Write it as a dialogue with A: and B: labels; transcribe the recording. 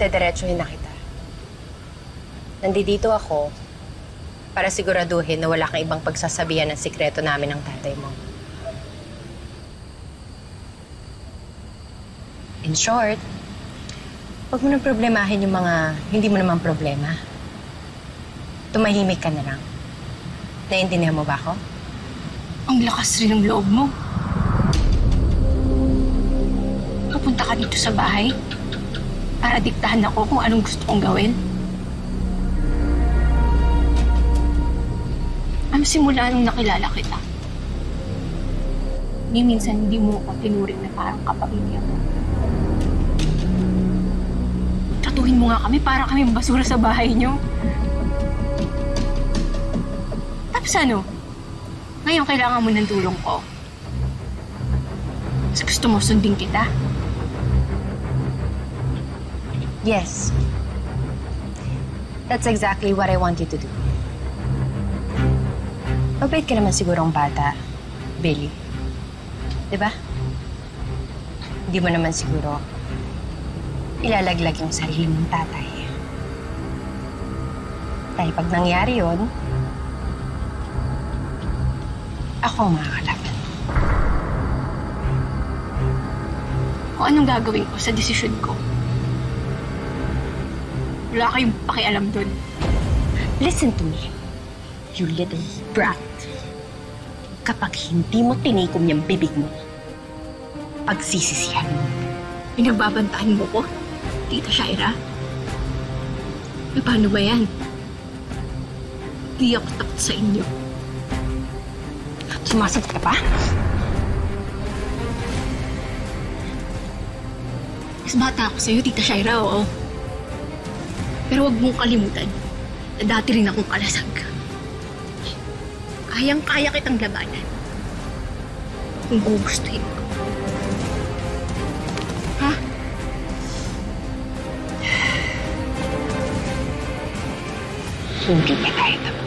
A: Dederechohin na kita. Nandito ako para siguraduhin na wala kang ibang pagsasabihan ng sikreto namin ng tatay mo. In short, huwag mo nang problemahin yung mga hindi mo naman problema. Tumahimik ka na lang. Naiintindihan mo ba ako?
B: Ang lakas rin ng loob mo. Pupunta ka dito sa bahay para diktahan ako kung anong gusto kong gawin. Simula nung nakilala kita, minsan hindi mo ako tinuring na parang kapamilya mo. Tratuhin mo nga kami para kami basura sa bahay niyo. Tapos ano? Ngayon kailangan mo ng tulong ko. Mas gusto mo sundin kita?
A: Yes. That's exactly what I want you to do. Mabait ka naman sigurong bata, Billy. Diba? Hindi mo naman siguro ilalaglag yung sarili mong tatay. Dahil pag nangyari yun, ako ang makakalaban.
B: Kung anong gagawin ko sa desisyon ko, wala kayong pakialam doon.
A: Listen to me, you little brat. Kapag hindi mo tinikom yung bibig mo, pagsisisihan mo.
B: Pinagbabantaan mo ko, Tita Shaira? E paano ba yan? Di ako takot sa inyo.
A: Sumasagot ka pa?
B: Mas bata ako sa'yo, Tita Shaira, oo. Pero huwag mong kalimutan na dati rin akong kalasag. Kayang-kaya kitang labanan kung gugustuhin ko. Ha?
A: Hindi pa tayo tapos.